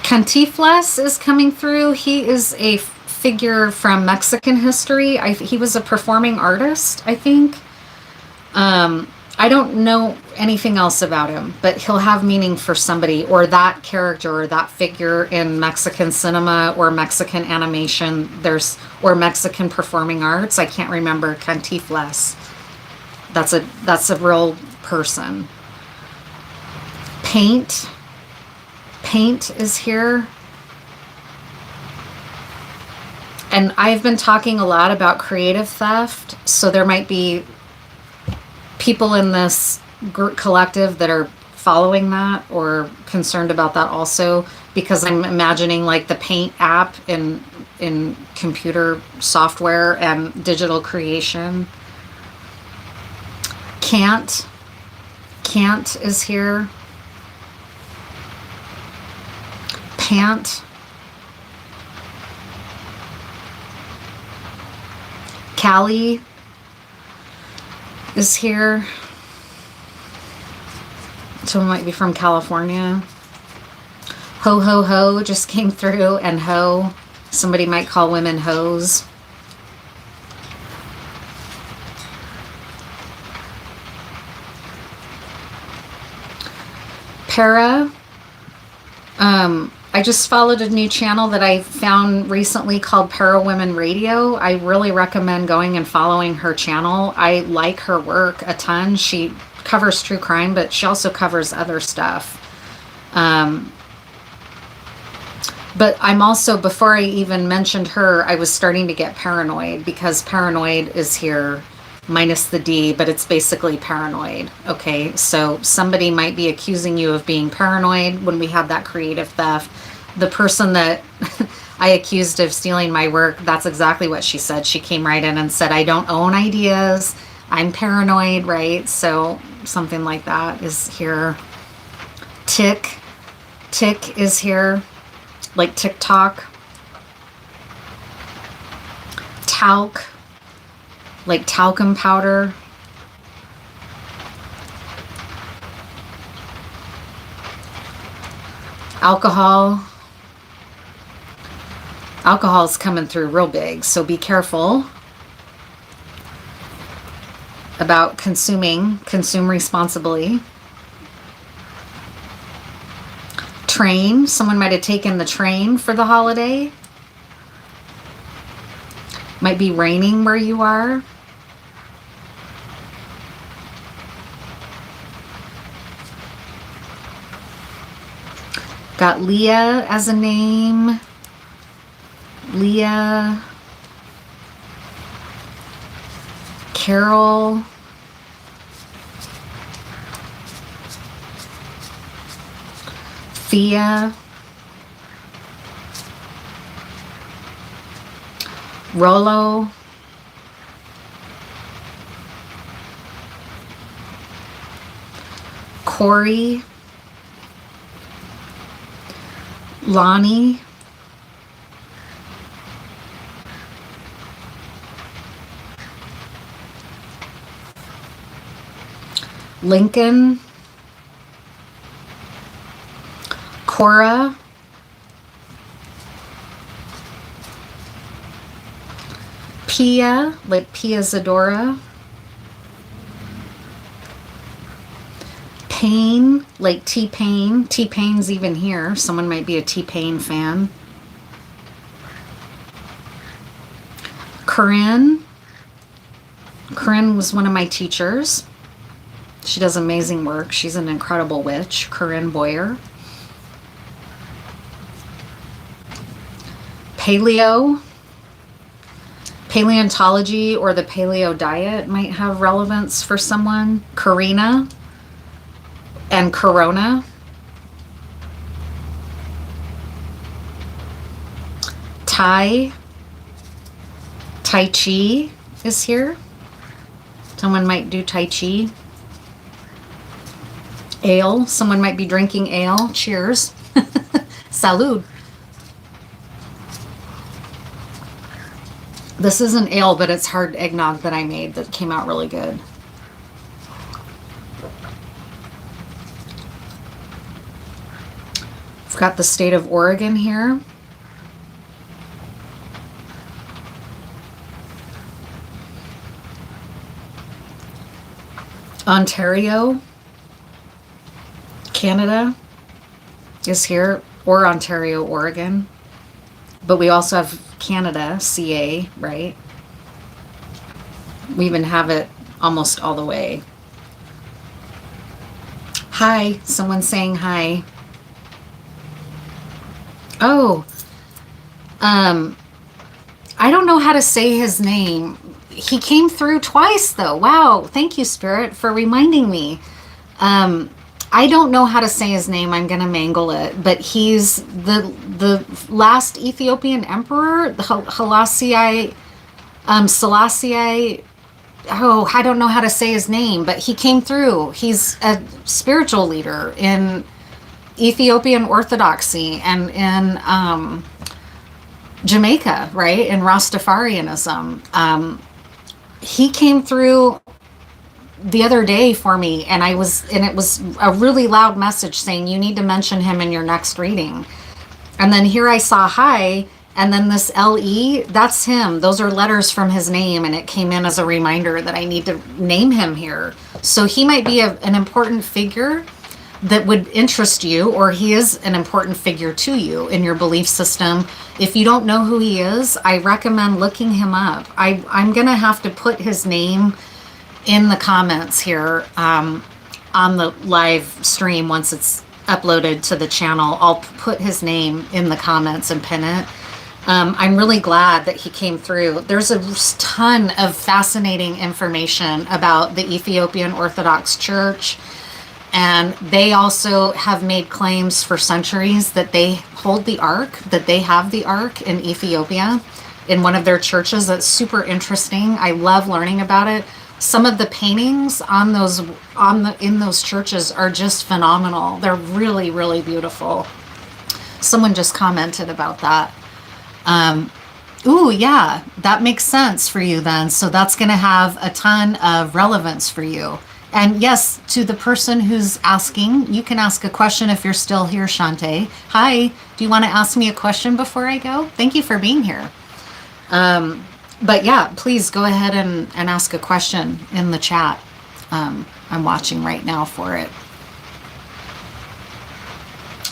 A: Cantinflas is coming through. He is a figure from Mexican history. He was a performing artist, I think. I don't know anything else about him, but he'll have meaning for somebody, or that character or that figure in Mexican cinema or Mexican animation. Or Mexican performing arts. I can't remember. Cantinflas. That's a real person. Paint. Paint is here. And I've been talking a lot about creative theft, so there might be people in this collective that are following that or concerned about that also, because I'm imagining like the Paint app in computer software and digital creation. Can't is here. Pant Callie is here. Someone might be from California. Ho, ho, ho just came through, and ho. Somebody might call women hoes. Para. I just followed a new channel that I found recently called Para Women Radio. I really recommend going and following her channel. I like her work a ton. She covers true crime, but she also covers other stuff. But I'm also, before I even mentioned her, I was starting to get paranoid because paranoid is here minus the D, but it's basically paranoid. Okay, so somebody might be accusing you of being paranoid when we have that creative theft. The person that I accused of stealing my work, that's exactly what she said. She came right in and said, I don't own ideas. I'm paranoid, right? So something like that is here. Tick is here. Like TikTok. Talc, like talcum powder. Alcohol. Alcohol's coming through real big, so be careful about consuming. Consume responsibly. Train. Someone might have taken the train for the holiday. Might be raining where you are. Got Leah as a name. Leah. Carol. Thea. Rolo. Corey. Lonnie. Lincoln. Cora. Pia, like Pia Zadora. Pain, like T-Pain. T-Pain's even here. Someone might be a T-Pain fan. Corinne. Corinne was one of my teachers. She does amazing work. She's an incredible witch. Corinne Boyer. Paleo. Paleontology or the paleo diet might have relevance for someone. Karina and Corona. Tai. Tai Chi is here. Someone might do Tai Chi. Ale. Someone might be drinking ale. Cheers. Salud. This isn't ale, but it's hard eggnog that I made that came out really good. I've got the state of Oregon here. Ontario, Canada is here, or Ontario, Oregon. But we also have Canada, CA, right? We even have it almost all the way. Hi, someone's saying hi. Oh, I don't know how to say his name. He came through twice though. Wow, thank you, Spirit, for reminding me. I don't know how to say his name. I'm gonna mangle it, but he's the last Ethiopian emperor, Selassie. Oh, I don't know how to say his name, but he came through. He's a spiritual leader in Ethiopian Orthodoxy and in Jamaica, right? In Rastafarianism. he came through the other day for me, and it was a really loud message saying you need to mention him in your next reading. And then here I saw hi, and then this LE, that's him. Those are letters from his name, and it came in as a reminder that I need to name him here. So he might be an important figure that would interest you, or he is an important figure to you in your belief system. If you don't know who he is, I recommend looking him up. I'm going to have to put his name in the comments here on the live stream once it's uploaded to the channel. I'll put his name in the comments and pin it. I'm really glad that he came through. There's a ton of fascinating information about the Ethiopian Orthodox Church, and they also have made claims for centuries that they hold the Ark, that they have the Ark in Ethiopia in one of their churches. That's super interesting. I love learning about it. Some of the paintings in those churches are just phenomenal. They're really, really beautiful. Someone just commented about that. Ooh, yeah, that makes sense for you then. So that's going to have a ton of relevance for you. And yes, to the person who's asking, you can ask a question if you're still here, Shantae. Hi, do you want to ask me a question before I go? Thank you for being here. But yeah, please go ahead and ask a question in the chat. I'm watching right now for it.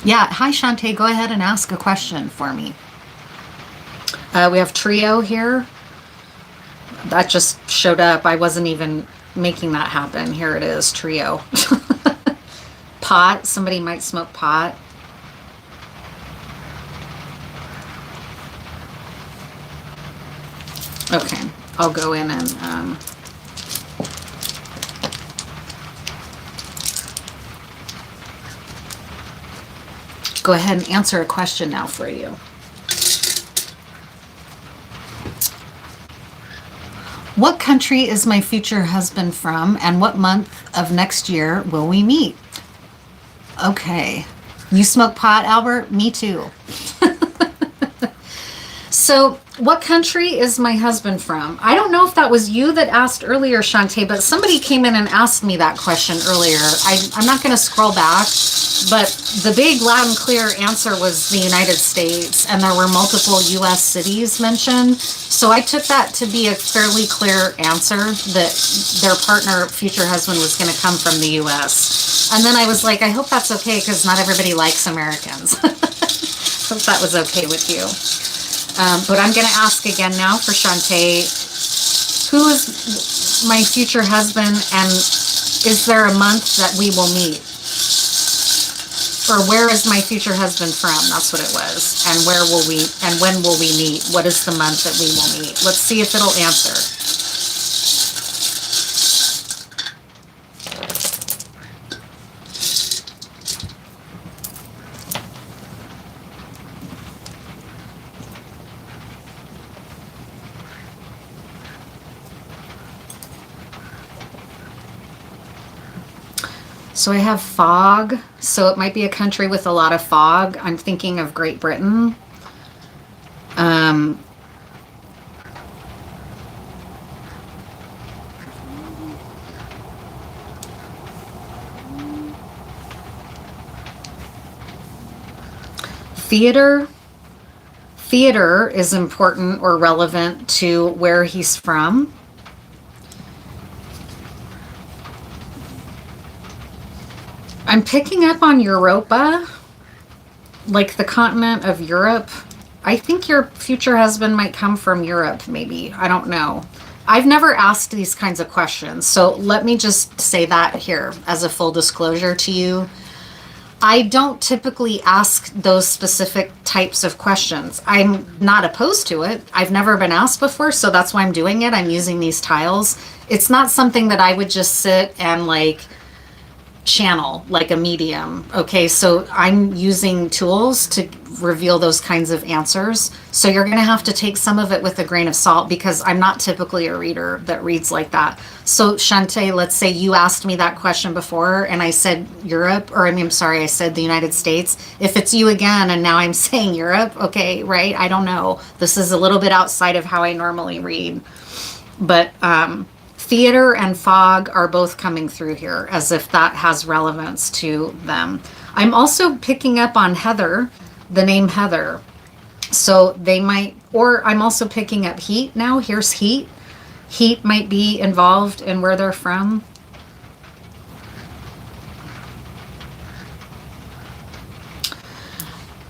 A: Yeah, hi Shantae, go ahead and ask a question for me. We have Trio here. That just showed up. I wasn't even making that happen. Here it is, Trio. Pot, somebody might smoke pot. Okay, I'll go in and go ahead and answer a question now for you. What country is my future husband from, and what month of next year will we meet? Okay. You smoke pot, Albert? Me too. So, what country is my husband from? I don't know if that was you that asked earlier, Shantae, but somebody came in and asked me that question earlier. I'm not going to scroll back, but the big, loud, and clear answer was the United States, and there were multiple U.S. cities mentioned. So I took that to be a fairly clear answer that their partner, future husband, was going to come from the U.S. And then I was like, I hope that's okay, because not everybody likes Americans. Hope that was okay with you. But I'm going to ask again now for Shantae, who is my future husband, and is there a month that we will meet? Or where is my future husband from? That's what it was. And where will we, and when will we meet? What is the month that we will meet? Let's see if it'll answer. So I have fog, so it might be a country with a lot of fog. I'm thinking of Great Britain. Theater. Theater is important or relevant to where he's from. I'm picking up on Europa, like the continent of Europe. I think your future husband might come from Europe, maybe. I don't know. I've never asked these kinds of questions, so let me just say that here as a full disclosure to you. I don't typically ask those specific types of questions. I'm not opposed to it. I've never been asked before, so that's why I'm doing it. I'm using these tiles. It's not something that I would just sit and like channel like a medium. Okay, so I'm using tools to reveal those kinds of answers. So you're going to have to take some of it with a grain of salt, because I'm not typically a reader that reads like that. So Shantae, let's say you asked me that question before and I said Europe, or I'm sorry, I said the United States. If it's you again and now I'm saying Europe, okay, right? I don't know. This is a little bit outside of how I normally read. But theater and fog are both coming through here, as if that has relevance to them. I'm also picking up on Heather, the name Heather. So they might, or I'm also picking up heat now. Here's heat. Heat might be involved in where they're from.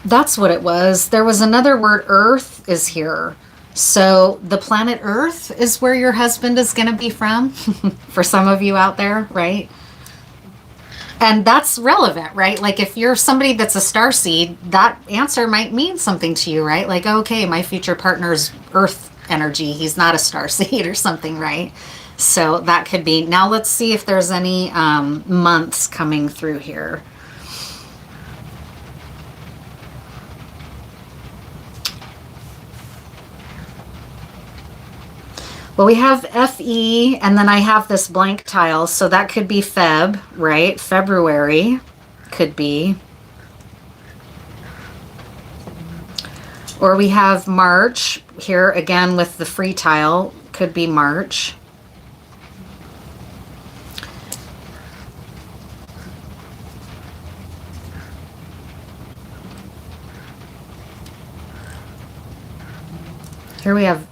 A: That's what it was. There was another word, earth is here. So the planet Earth is where your husband is going to be from, for some of you out there, right? And that's relevant, right? Like if you're somebody that's a starseed, that answer might mean something to you, right? Like, okay, my future partner's Earth energy. He's not a starseed or something, right? So that could be. Now let's see if there's any months coming through here. Well, we have FE, and then I have this blank tile, so that could be Feb, right? February could be. Or we have March here, again with the free tile, could be March. Here we have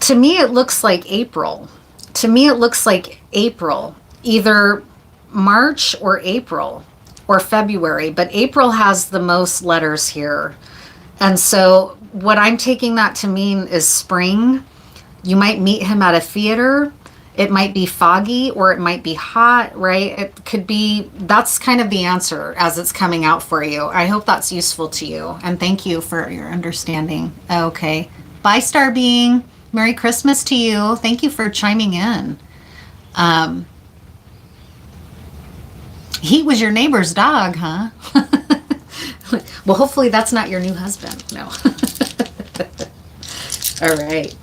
A: to me, it looks like April. To me, it looks like April, either March or April or February, but April has the most letters here. And so what I'm taking that to mean is spring. You might meet him at a theater. It might be foggy or it might be hot, right? It could be, that's kind of the answer as it's coming out for you. I hope that's useful to you. And thank you for your understanding. Okay. Bye, Star Being. Merry Christmas to you. Thank you for chiming in. He was your neighbor's dog, huh? Well, hopefully that's not your new husband. No. All right.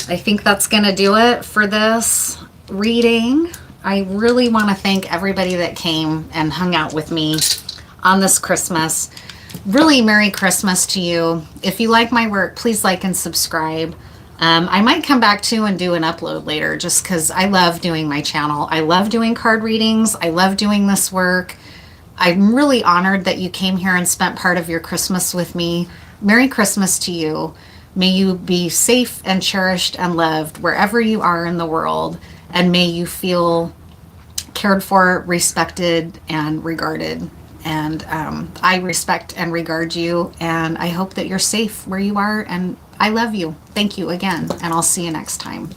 A: I think that's going to do it for this reading. I really want to thank everybody that came and hung out with me on this Christmas. Really Merry Christmas to you. If you like my work, please like and subscribe. I might come back to and do an upload later just because I love doing my channel. I love doing card readings. I love doing this work. I'm really honored that you came here and spent part of your Christmas with me. Merry Christmas to you. May you be safe and cherished and loved wherever you are in the world. And may you feel cared for, respected, and regarded. And I respect and regard you. And I hope that you're safe where you are. And I love you. Thank you again. And I'll see you next time.